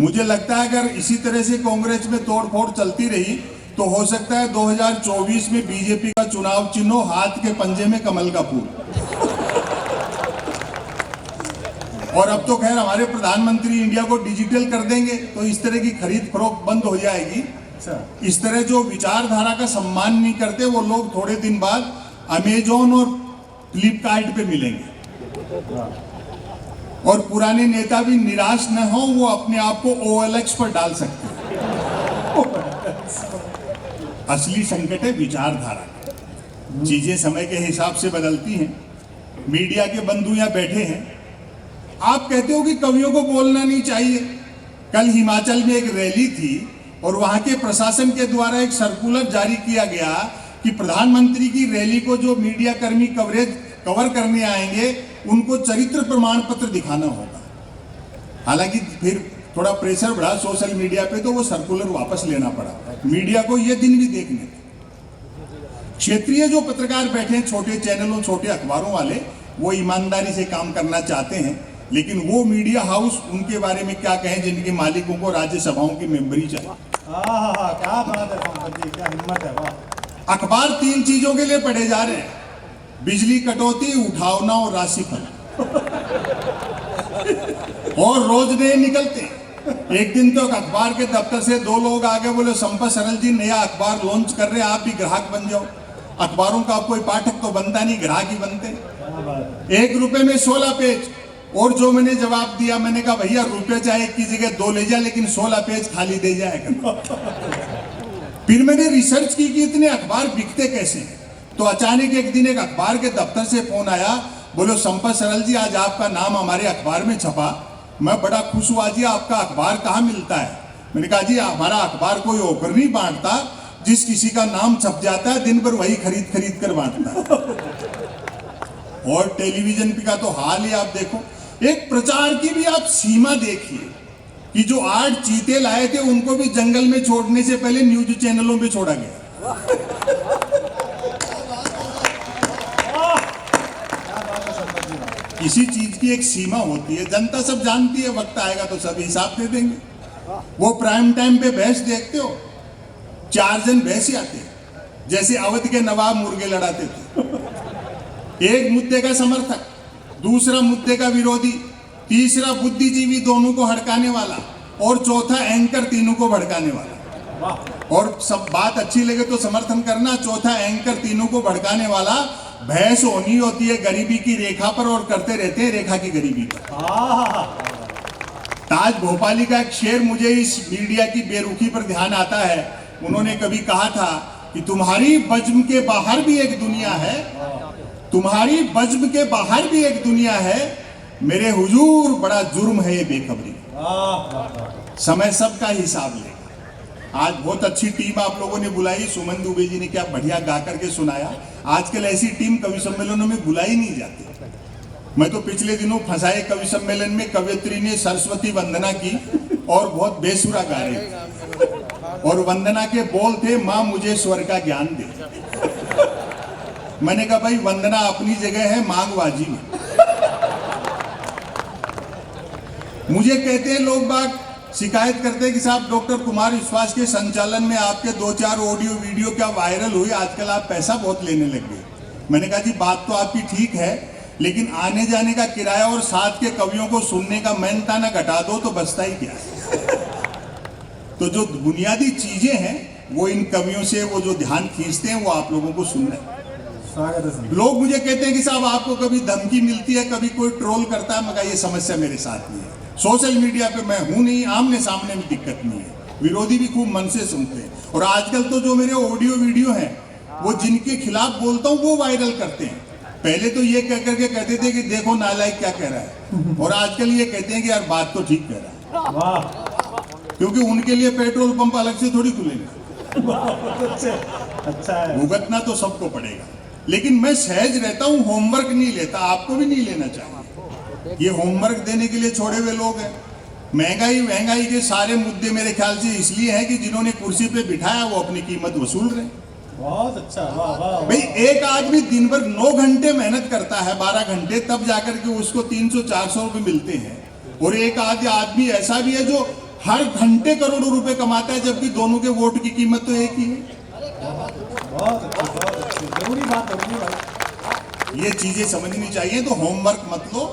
मुझे लगता है अगर इसी तरह से कांग्रेस में तोड़फोड़ चलती रही तो हो सकता है 2024 में बीजेपी का चुनाव चिन्ह हो हाथ के पंजे में कमल का फूल। और अब तो खैर हमारे प्रधानमंत्री इंडिया को डिजिटल कर देंगे तो इस तरह की खरीद फरोख्त बंद हो जाएगी। इस तरह जो विचारधारा का सम्मान नहीं करते वो लोग थोड़े दिन बाद अमेजोन और फ्लिपकार्ट पे मिलेंगे। और पुराने नेता भी निराश न हो, वो अपने आप को OLX पर डाल सकते हैं। असली संकट है विचारधारा। चीजें समय के हिसाब से बदलती हैं। मीडिया के बंधु यहाँ बैठे हैं, आप कहते हो कि कवियों को बोलना नहीं चाहिए। कल हिमाचल में एक रैली थी और वहां के प्रशासन के द्वारा एक सर्कुलर जारी किया गया कि प्रधानमंत्री की रैली को जो मीडिया कर्मी कवर करने आएंगे उनको चरित्र प्रमाण पत्र दिखाना होगा। हालांकि फिर थोड़ा प्रेशर बढ़ा सोशल मीडिया पे तो वो सर्कुलर वापस लेना पड़ा। मीडिया को ये दिन भी देखने थे। क्षेत्रीय जो पत्रकार बैठे हैं, छोटे चैनलों छोटे अखबारों वाले, वो ईमानदारी से काम करना चाहते हैं, लेकिन वो मीडिया हाउस उनके बारे में क्या कहें जिनके मालिकों को राज्यसभाओं की मेंबरी चाहिए। क्या बात है, क्या हिम्मत है, वाह। अखबार 3 चीजों के लिए पढ़े जा रहे हैं, बिजली कटौती, उठावना और राशिफल। और रोज नए निकलते। एक दिन तो अखबार के दफ्तर से 2 लोग आगे बोले संपत सरल जी नया अखबार लॉन्च कर रहे हैं, आप भी ग्राहक बन जाओ। अखबारों का कोई पाठक तो बनता नहीं, ग्राहक ही बनते। 1 रुपए में 16 पेज। और जो मैंने जवाब दिया, मैंने कहा भैया रुपए चाहे की जगह 2 ले जा, लेकिन 16 पेज खाली दे जाएगा। फिर मैंने रिसर्च की कि इतने अखबार बिकते कैसे। तो अचानक एक दिन एक अखबार के दफ्तर से फोन आया, बोलो संपत सरल जी आज आपका नाम हमारे अखबार में छपा। मैं बड़ा खुश हुआ जी, आपका अखबार कहाँ मिलता है। मैंने कहा जी हमारा अखबार कोई होकर नहीं बांटता, जिस किसी का नाम छप जाता है दिन भर वही खरीद कर बांटता है। और टेलीविजन का तो हाल ही आप देखो। एक प्रचार की भी आप सीमा देखिए कि जो 8 चीते लाए थे उनको भी जंगल में छोड़ने से पहले न्यूज चैनलों पे छोड़ा गया। किसी चीज की एक सीमा होती है, जनता सब जानती है, वक्त आएगा तो सब हिसाब दे देंगे। वो प्राइम टाइम पे भैंस देखते हो, 4 जन भैंस आते जैसे अवध के नवाब मुर्गे लड़ाते थे। एक मुद्दे का समर्थक, दूसरा मुद्दे का विरोधी, तीसरा बुद्धिजीवी दोनों को हड़काने वाला, और चौथा एंकर तीनों को भड़काने वाला। और सब बात अच्छी लगे तो समर्थन करना, चौथा एंकर तीनों को भड़काने वाला। भैंस होनी होती है गरीबी की रेखा पर और करते रहते हैं रेखा की गरीबी पर। ताज भोपाली का एक शेर मुझे इस मीडिया की बेरुखी पर ध्यान आता है। उन्होंने कभी कहा था कि तुम्हारी बज्म के बाहर भी एक दुनिया है, तुम्हारी बज्म के बाहर भी एक दुनिया है, मेरे हुजूर बड़ा जुर्म है ये बेखबरी। समय सबका हिसाब लेगा। आज बहुत अच्छी टीम आप लोगों ने बुलाई, सुमन दुबे जी ने क्या बढ़िया गा करके सुनाया। आजकल ऐसी टीम कवि सम्मेलनों में बुलाई नहीं जाती। मैं तो पिछले दिनों फंसाए कवि सम्मेलन में कवयित्री ने सरस्वती वंदना की और बहुत बेसुरा गा रही थी, और वंदना के बोल थे माँ मुझे स्वर का ज्ञान दे। मैंने कहा भाई वंदना अपनी जगह है, मांग वाजिब है। मुझे कहते हैं लोग बाग, शिकायत करते हैं कि साहब डॉक्टर कुमार विश्वास के संचालन में आपके 2-4 ऑडियो वीडियो क्या वायरल हुई, आजकल आप पैसा बहुत लेने लग गए। मैंने कहा जी बात तो आपकी ठीक है, लेकिन आने जाने का किराया और साथ के कवियों को सुनने का मेहनताना घटा दो तो बचता ही क्या है। तो जो बुनियादी चीजें हैं वो इन कवियों से वो जो ध्यान खींचते हैं वो आप लोगों को सुनना है। लोग मुझे कहते हैं कि साहब आपको कभी धमकी मिलती है, कभी कोई ट्रोल करता है। मगर ये समस्या मेरे साथ नहीं है। सोशल मीडिया पे मैं हूं नहीं, आमने सामने में दिक्कत नहीं है। विरोधी भी खूब मन से सुनते हैं। और आजकल तो जो मेरे ऑडियो वीडियो हैं वो जिनके खिलाफ बोलता हूं वो वायरल करते हैं। पहले तो ये कह करके कहते थे कि देखो नालायक क्या कह रहा है, और आजकल ये कहते हैं कि यार बात तो ठीक कह रहा है। वाह। क्योंकि उनके लिए पेट्रोल पंप अलग से थोड़ी खुलेंगे। अच्छा है, भुगतना तो सबको पड़ेगा। लेकिन मैं सहज रहता हूं, होमवर्क नहीं लेता, आपको भी नहीं लेना चाहिए। ये होमवर्क देने के लिए छोड़े हुए लोग हैं। महंगाई के सारे मुद्दे मेरे ख्याल से इसलिए हैं कि जिन्होंने कुर्सी पे बिठाया वो अपनी कीमत वसूल रहे। बहुत अच्छा, वाह वाह। भाई एक आदमी दिन भर 9 घंटे मेहनत करता है, 12 घंटे, तब जाकर के उसको 300-400 रुपए मिलते हैं। और एक आदमी ऐसा भी है जो हर घंटे करोड़ों रुपए कमाता है, जबकि दोनों के वोट की कीमत तो एक ही है। बहुत अच्छी जरूरी बात होगी भाई। ये चीजें समझनी चाहिए। तो होमवर्क मत लो।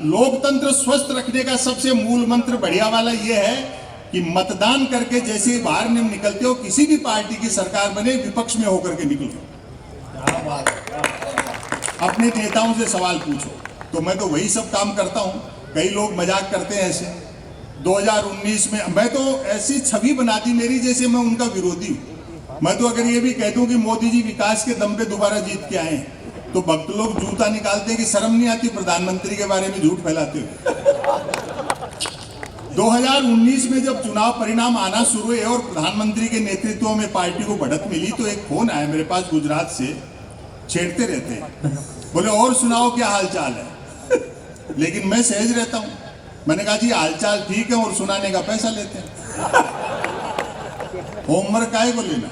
लोकतंत्र स्वस्थ रखने का सबसे मूल मंत्र बढ़िया वाला ये है कि मतदान करके जैसे बाहर निकलते हो, किसी भी पार्टी की सरकार बने, विपक्ष में होकर के निकलो। क्या बात है। अपने नेताओं से सवाल पूछो। तो मैं तो वही सब काम करता हूं। कई लोग मजाक करते हैं ऐसे। 2019 में मैं तो ऐसी छवि बना दी मेरी जैसे मैं उनका विरोधी हूं। मैं तो अगर ये भी कह दूं कि मोदी जी विकास के दम पे दोबारा जीत के आए हैं, तो भक्त लोग जूता निकालते हैं कि शर्म नहीं आती प्रधानमंत्री के बारे में झूठ फैलाते हुए। 2019 में जब चुनाव परिणाम आना शुरू हुए और प्रधानमंत्री के नेतृत्व में पार्टी को बढ़त मिली, तो एक फोन आया मेरे पास गुजरात से। छेड़ते रहते हैं, बोले और सुनाओ क्या हालचाल है। लेकिन मैं सहज रहता हूं। मैंने कहा जी हालचाल ठीक है और सुनाने का पैसा लेते हैं। होमवर्क काहे को लेना।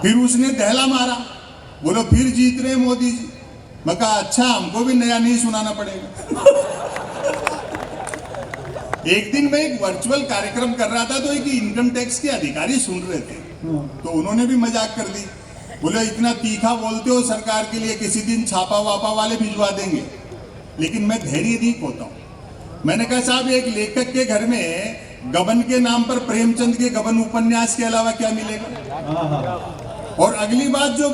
फिर उसने दहला मारा, बोलो फिर जीत रहे मोदी जी। मैं कहा अच्छा, हमको भी नया नहीं सुनाना पड़ेगा। एक दिन मैं एक वर्चुअल कार्यक्रम कर रहा था, तो एक इनकम टैक्स के अधिकारी सुन रहे थे, तो उन्होंने भी मजाक कर दी। बोले इतना तीखा बोलते हो सरकार के लिए, किसी दिन छापा वापा वाले भिजवा देंगे। लेकिन मैं धैर्य नहीं खोता हूं। मैंने कहा साहब, एक लेखक के घर में गबन के नाम पर प्रेमचंद के गबन उपन्यास के अलावा क्या मिलेगा। और अगली बात जो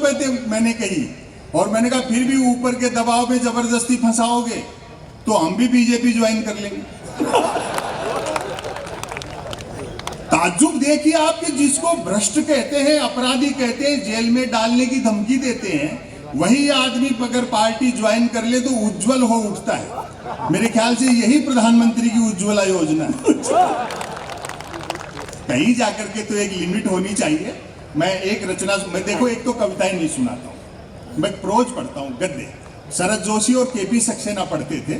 मैंने कही, और मैंने कहा फिर भी ऊपर के दबाव में जबरदस्ती फंसाओगे तो हम भी बीजेपी ज्वाइन कर लेंगे। ताज्जुब देखिए आपके, जिसको भ्रष्ट कहते हैं, अपराधी कहते हैं, जेल में डालने की धमकी देते हैं, वही आदमी अगर पार्टी ज्वाइन कर ले तो उज्जवल हो उठता है। मेरे ख्याल से यही प्रधानमंत्री की उज्ज्वला योजना है। कहीं जाकर के तो एक लिमिट होनी चाहिए। मैं एक रचना, मैं देखो एक तो कविताएं नहीं सुनाता हूं, मैं प्रोज पढ़ता हूं, गद्य। शरद जोशी और केपी सक्सेना पढ़ते थे,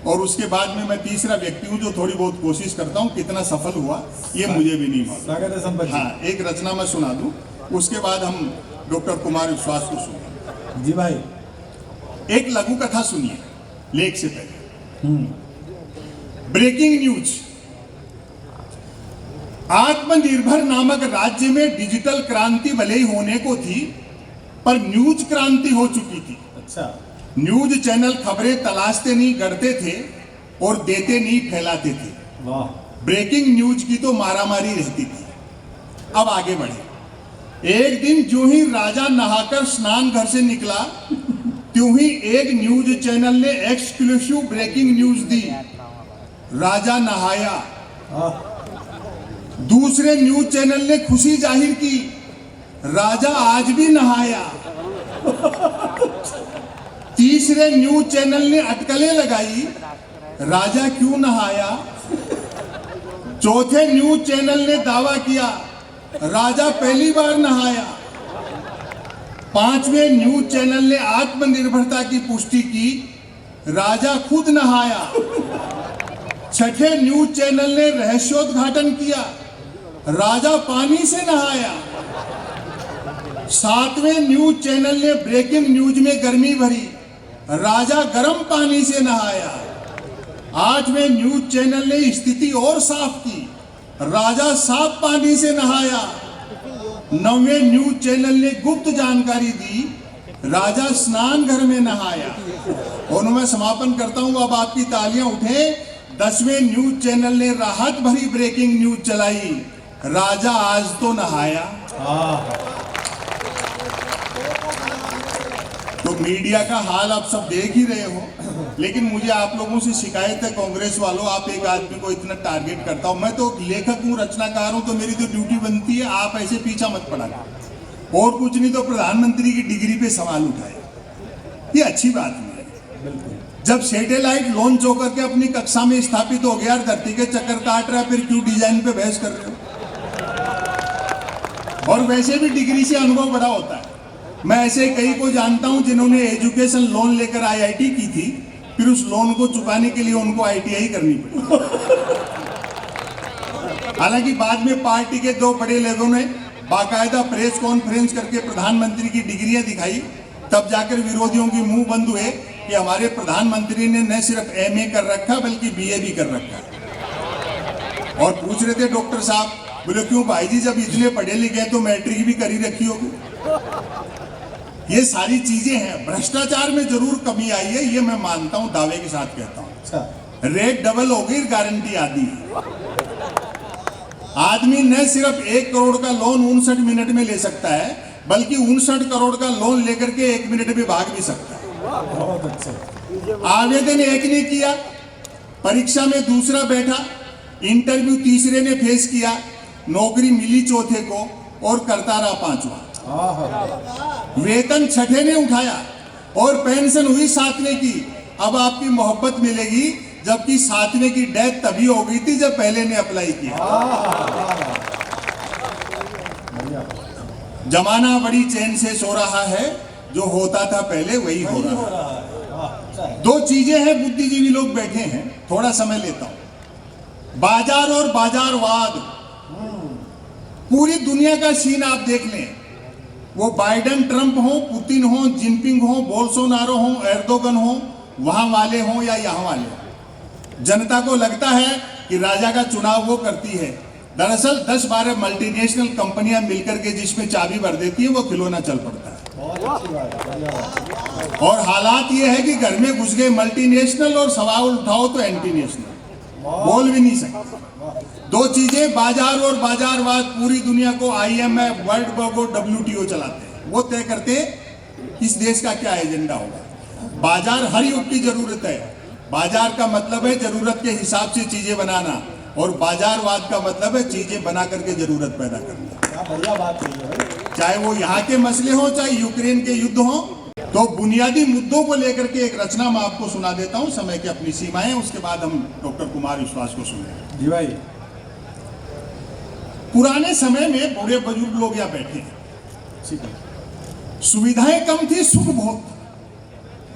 और उसके बाद में मैं तीसरा व्यक्ति हूं जो थोड़ी बहुत कोशिश करता हूं। कितना सफल हुआ ये मुझे भी नहीं मालूम। हाँ, एक रचना मैं सुना दूं, उसके बाद हम डॉक्टर कुमार विश्वास को सुनेंगे। जी भाई। एक लघु कथा सुनिए लेख से पहले। Breaking news. आत्मनिर्भर नामक राज्य में डिजिटल क्रांति भले ही होने को थी, पर न्यूज क्रांति हो चुकी थी। अच्छा। न्यूज चैनल खबरें तलाशते नहीं, गढ़ते थे, और देते नहीं, फैलाते थे। वाह। ब्रेकिंग न्यूज की तो मारामारी रहती थी। अब आगे बढ़े। एक दिन जो ही राजा नहाकर स्नान घर से निकला, त्यों ही एक न्यूज चैनल ने एक्सक्लूसिव ब्रेकिंग न्यूज दी। राजा नहाया। दूसरे न्यूज चैनल ने खुशी जाहिर की, राजा आज भी नहाया। तीसरे न्यूज चैनल ने अटकलें लगाई, राजा क्यों नहाया। चौथे न्यूज चैनल ने दावा किया, राजा पहली बार नहाया। पांचवें न्यूज चैनल ने आत्मनिर्भरता की पुष्टि की, राजा खुद नहाया। छठे न्यूज चैनल ने रहस्योद्घाटन किया, राजा पानी से नहाया। सातवें न्यूज चैनल ने ब्रेकिंग न्यूज में गर्मी भरी, राजा गर्म पानी से नहाया। आठवें न्यूज चैनल ने स्थिति और साफ की, राजा साफ पानी से नहाया। नौवें न्यूज चैनल ने गुप्त जानकारी दी, राजा स्नान घर में नहाया। और मैं समापन करता हूं, अब आपकी तालियां उठे। 10वें न्यूज चैनल ने राहत भरी ब्रेकिंग न्यूज चलाई, राजा आज तो नहाया। तो मीडिया का हाल आप सब देख ही रहे हो। लेकिन मुझे आप लोगों से शिकायत है, कांग्रेस वालों, आप एक आदमी को इतना टारगेट करता हूं। मैं तो लेखक हूं, रचनाकार हूं, तो मेरी तो ड्यूटी बनती है आप ऐसे पीछा मत पड़ा, और कुछ नहीं तो प्रधानमंत्री की डिग्री पे सवाल उठाए। ये अच्छी बात नहीं है। जब सैटेलाइट लॉन्च होकर के अपनी कक्षा में स्थापित हो गया, धरती के चक्कर काट रहा है, फिर क्यों डिजाइन पे बहस कर रहे हो। और वैसे भी डिग्री से अनुभव बड़ा होता है। मैं ऐसे कई को जानता हूं जिन्होंने एजुकेशन लोन लेकर आईआईटी की थी, फिर उस लोन को चुकाने के लिए उनको आईटीआई करनी पड़ी। हालांकि बाद में पार्टी के दो बड़े लोगों ने बाकायदा प्रेस कॉन्फ्रेंस करके प्रधानमंत्री की डिग्रियां दिखाई, तब जाकर विरोधियों की मुंह बंद हुए कि हमारे प्रधानमंत्री ने न सिर्फ एमए कर रखा बल्कि बीए भी कर रखा। और पूछ रहे थे डॉक्टर साहब, बोले क्यों भाई जी, जब इतने पढ़े लिखे हैं तो मैट्रिक भी करी रखी होगी। ये सारी चीजें हैं। भ्रष्टाचार में जरूर कमी आई है, ये मैं मानता हूं, दावे के साथ कहता हूं। अच्छा, रेट डबल हो गई, गारंटी आधी है। आदमी न सिर्फ 1 करोड़ का लोन 59 मिनट में ले सकता है, बल्कि 59 करोड़ का लोन लेकर के 1 मिनट में भाग भी सकता है। बहुत अच्छे। आवेदन एक ने किया, परीक्षा में दूसरा बैठा, इंटरव्यू तीसरे ने फेस किया, नौकरी मिली चौथे को और करता रहा पांचवा। वेतन छठे ने उठाया और पेंशन हुई सातवें की। अब आपकी मोहब्बत मिलेगी, जबकि सातवें की डेथ तभी हो गई थी जब पहले ने अप्लाई किया। जमाना बड़ी चैन से सो रहा है, जो होता था पहले वही हो रहा है। दो चीजें हैं, बुद्धिजीवी लोग बैठे हैं, थोड़ा समय लेता हूं। बाजार और बाजारवाद, पूरी दुनिया का सीन आप देख लें, वो बाइडेन ट्रंप हो, पुतिन हो, जिनपिंग हो, बोल्सोनारो हो, एर्दोगन हो, वहां वाले हो या यहां वाले हो, जनता को लगता है कि राजा का चुनाव वो करती है। दरअसल 10-12 मल्टीनेशनल कंपनियां मिलकर के जिसमें चाबी भर देती है, वो खिलौना चल पड़ता है। और हालात ये है कि घर में घुस गए मल्टीनेशनल और सवाल उठाओ तो एंटी नेशनल, बोल भी नहीं सकते। दो चीजें, बाजार और बाजारवाद, पूरी दुनिया को IMF, वर्ल्ड बैंक और WTO चलाते हैं। वो तय करते हैं इस देश का क्या एजेंडा होगा। बाजार हर युग की जरूरत है। बाजार का मतलब है जरूरत के हिसाब से चीजें बनाना, और बाजारवाद का मतलब है चीजें बना करके जरूरत पैदा करना। क्या बढ़िया बात कही है भाई। चाहे वो यहाँ के मसले हो, चाहे यूक्रेन के युद्ध हो। तो बुनियादी मुद्दों को लेकर के एक रचना मैं आपको सुना देता हूं, समय की अपनी सीमाएं, उसके बाद हम डॉक्टर कुमार विश्वास को सुनेंगे। जी भाई। पुराने समय में बूढ़े बुजुर्ग लोग यहाँ बैठे हैं, ठीक है। सुविधाएं कम थी, सुख बहुत,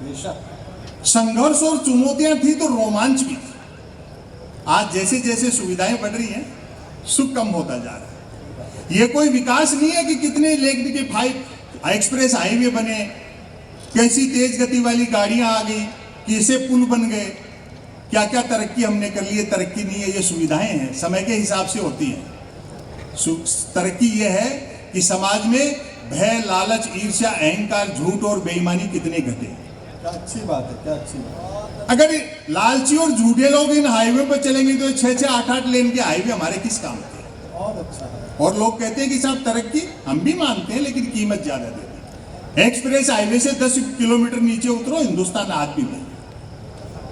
बेशक। संघर्ष और चुनौतियां थी तो रोमांच भी थी। आज जैसे जैसे सुविधाएं बढ़ रही हैं, सुख कम होता जा रहा है। ये कोई विकास नहीं है कि कितने लेन के 5 एक्सप्रेस हाईवे बने, कैसी तेज गति वाली गाड़ियां आ गई, कैसे पुल बन गए, क्या क्या तरक्की हमने कर ली है। तरक्की नहीं है, ये सुविधाएं हैं, समय के हिसाब से होती हैं। तरक्की ये है कि समाज में भय, लालच, ईर्ष्या, अहंकार, झूठ और बेईमानी कितने घटे। क्या अच्छी बात है, क्या अच्छी बात। अगर लालची और झूठे लोग इन हाईवे पर चलेंगे तो 6-6, 8-8 लेन के हाईवे हमारे किस काम के। बहुत अच्छा है। और लोग कहते हैं कि साहब तरक्की, हम भी मानते हैं, लेकिन कीमत ज्यादा देते हैं। एक्सप्रेस हाईवे से 10 किलोमीटर नीचे उतरो, हिंदुस्तान आज भी नहीं।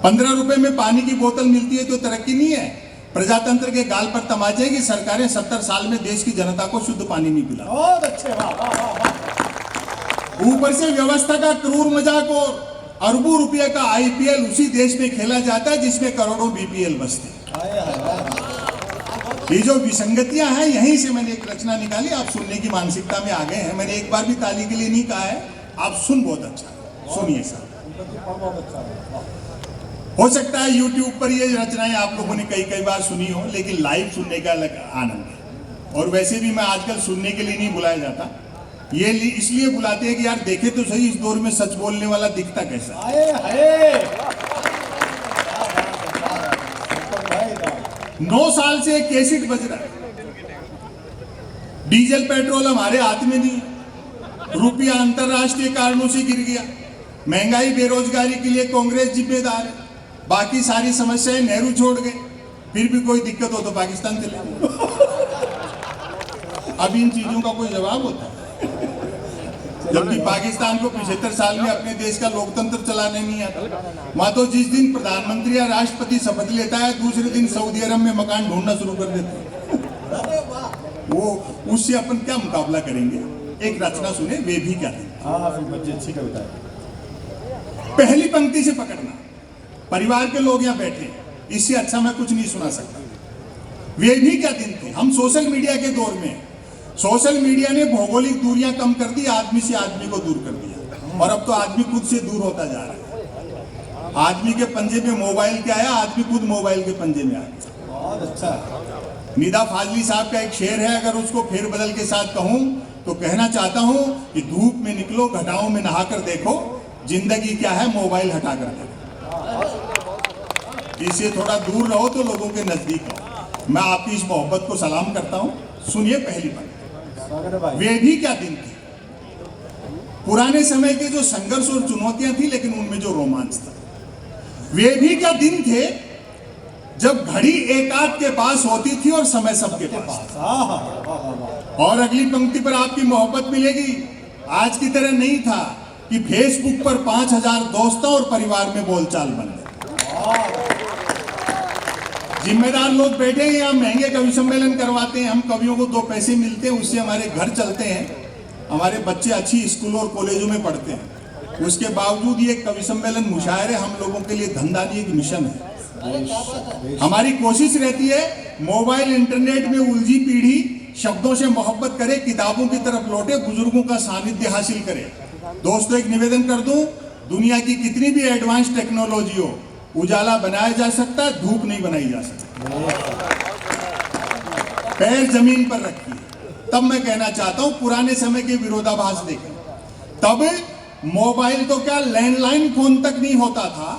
15 रुपए में पानी की बोतल मिलती है तो तरक्की नहीं है। प्रजातंत्र के गाल पर तमाचे कि सरकारें 70 साल में देश की जनता को शुद्ध पानी नहीं पिला। बहुत अच्छे, वाह वाह वाह वाह। ऊपर से व्यवस्था का क्रूर मजाक और अरबों रुपए का IPL उसी देश में खेला जाता है जिसमें करोड़ों BPL बसते हैं। ये जो विसंगतियां हैं, यहीं से मैंने एक रचना निकाली। आप सुनने की मानसिकता में आ गए हैं। मैंने एक बार भी ताली के लिए नहीं कहा है, आप सुन, बहुत अच्छा सुनिए साहब। बहुत अच्छा है। हो सकता है YouTube पर ये रचनाएं आप लोगों ने कई बार सुनी हो, लेकिन लाइव सुनने का अलग आनंद है। और वैसे भी मैं आजकल सुनने के लिए नहीं बुलाया जाता, ये इसलिए बुलाते हैं कि यार देखे तो सही, इस दौर में सच बोलने वाला दिखता कैसा है। 9 साल से कैसेट बज रहा है। डीजल पेट्रोल हमारे हाथ में नहीं, रुपया अंतरराष्ट्रीय कारणों से गिर गया। महंगाई, बेरोजगारी के लिए कांग्रेस जिम्मेदार है, बाकी सारी समस्याएं नेहरू छोड़ गए। फिर भी कोई दिक्कत हो तो पाकिस्तान चले गए। अब इन चीजों का कोई जवाब होता है? जबकि पाकिस्तान को 75 साल में अपने देश का लोकतंत्र चलाने नहीं आता। वहां तो जिस दिन प्रधानमंत्री या राष्ट्रपति शपथ लेता है, दूसरे दिन सऊदी अरब में मकान ढूंढना शुरू कर देते हैं। वो उससे अपन क्या मुकाबला करेंगे। एक रचना सुने, वे भी क्या थे। हाँ, बच्चे, अच्छी कविता है। पहली पंक्ति से पकड़ना। परिवार के लोग यहाँ बैठे, इससे अच्छा मैं कुछ नहीं सुना सकता। वे भी क्या दिन थे। हम सोशल मीडिया के दौर में, सोशल मीडिया ने भौगोलिक दूरियां कम कर दी, आदमी से आदमी को दूर कर दिया। और अब तो आदमी खुद से दूर होता जा रहा है। आदमी के पंजे में मोबाइल क्या आया, आदमी खुद मोबाइल के पंजे में आ गया। बहुत अच्छा। निदा फाजली साहब का एक शेर है, अगर उसको फेर बदल के साथ कहूं तो कहना चाहता हूं कि धूप में निकलो, घटाओं में नहाकर देखो, जिंदगी क्या है मोबाइल हटाकर देखो। इससे थोड़ा दूर रहो तो लोगों के नजदीक आओ। मैं आपकी इस मोहब्बत को सलाम करता हूं। सुनिए पहली बात, स्वागत है भाई। वे भी क्या दिन थे। पुराने समय के जो संघर्ष और चुनौतियां थी, लेकिन उनमें जो रोमांच था। वे भी क्या दिन थे जब घड़ी एक आध के पास होती थी और समय सबके पास था। वाह वाह वाह। और अगली पंक्ति पर आपकी मोहब्बत मिलेगी। आज की तरह नहीं था कि फेसबुक पर 5000 दोस्तों और परिवार में बोलचाल बन गए। जिम्मेदार लोग बैठे हैं यहाँ, महंगे कवि सम्मेलन करवाते हैं, हम कवियों को 2 पैसे मिलते हैं, उससे हमारे घर चलते हैं, हमारे बच्चे अच्छी स्कूलों और कॉलेजों में पढ़ते हैं। उसके बावजूद ये कवि सम्मेलन मुशायरे हम लोगों के लिए धंधा नहीं, एक मिशन है। हमारी कोशिश रहती है मोबाइल इंटरनेट में उलझी पीढ़ी शब्दों से मोहब्बत करे, किताबों की तरफ लौटे, बुजुर्गों का सानिध्य हासिल करे। दोस्तों, एक निवेदन कर दूं, दुनिया की कितनी भी एडवांस टेक्नोलॉजी हो, उजाला बनाया जा सकता है, धूप नहीं बनाई जा सकती। पैर जमीन पर रखिए। तब मैं कहना चाहता हूं, पुराने समय के विरोधाभास देखें। तब मोबाइल तो क्या, लैंडलाइन फोन तक नहीं होता था,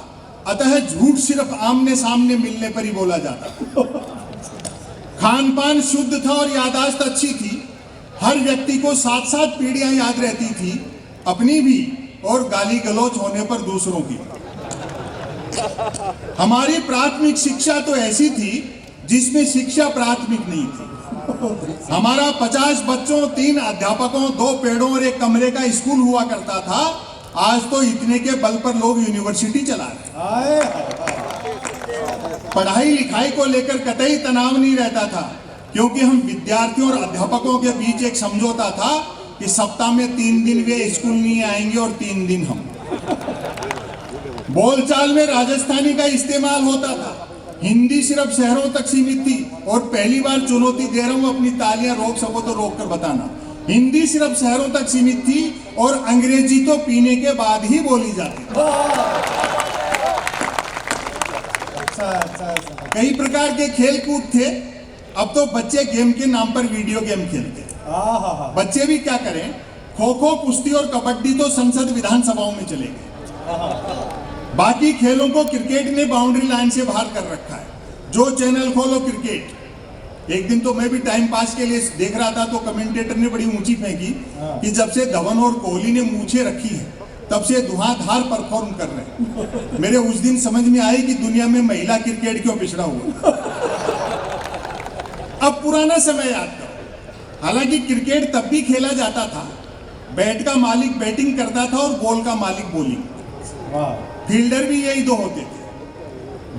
अतः झूठ सिर्फ आमने सामने मिलने पर ही बोला जाता था। खान पान शुद्ध था और याददाश्त अच्छी थी। हर व्यक्ति को 7-7 पीढ़ियां याद रहती थी, अपनी भी और गाली गलौज होने पर दूसरों की। हमारी प्राथमिक शिक्षा तो ऐसी थी जिसमें शिक्षा प्राथमिक नहीं थी। हमारा 50 बच्चों, 3 अध्यापकों, 2 पेड़ों और 1 कमरे का स्कूल हुआ करता था। आज तो इतने के बल पर लोग यूनिवर्सिटी चला रहे हैं। पढ़ाई लिखाई को लेकर कतई तनाव नहीं रहता था, क्योंकि हम विद्यार्थियों और अध्यापकों के बीच एक समझौता था कि सप्ताह में 3 दिन वे स्कूल नहीं आएंगे और 3 दिन हम। बोलचाल में राजस्थानी का इस्तेमाल होता था, हिंदी सिर्फ शहरों तक सीमित थी। और पहली बार चुनौती दे रहा हूं, अपनी तालियां रोक सको तो रोक कर बताना। हिंदी सिर्फ शहरों तक सीमित थी और अंग्रेजी तो पीने के बाद ही बोली जाती थी। कई प्रकार के खेल कूद थे। अब तो बच्चे गेम के नाम पर वीडियो गेम खेलते हैं। बच्चे भी क्या करें, खो खो, कुश्ती और कबड्डी तो संसद विधानसभाओं में चले गए। बाकी खेलों को क्रिकेट ने बाउंड्री लाइन से बाहर कर रखा है। जो चैनल खोलो क्रिकेट। एक दिन तो मैं भी टाइम पास के लिए देख रहा था, तो कमेंटेटर ने बड़ी ऊंची फेंकी कि जब से धवन और कोहली ने मूछें रखी है, तब से धुआंधार परफॉर्म कर रहे हैं। मेरे उस दिन समझ में आई कि दुनिया में महिला क्रिकेट क्यों पिछड़ा हुआ। अब पुराना समय याद करो। हालांकि क्रिकेट तब भी खेला जाता था, बैट का मालिक बैटिंग करता था और बॉल का मालिक बॉलिंग। फील्डर भी यही 2 होते थे।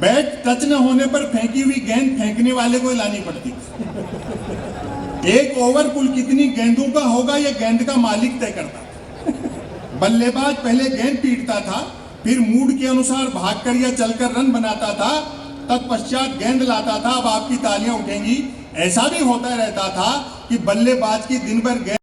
बैट टच न होने पर फेंकी हुई गेंद फेंकने वाले को लानी पड़ती थी। एक ओवर कुल कितनी गेंदों का होगा, यह गेंद का मालिक तय करता। बल्लेबाज पहले गेंद पीटता था, फिर मूड के अनुसार भागकर या चलकर रन बनाता था, तत्पश्चात गेंद लाता था। अब आपकी तालियां उठेंगी। ऐसा भी होता रहता था कि बल्लेबाज की दिन भर गेंद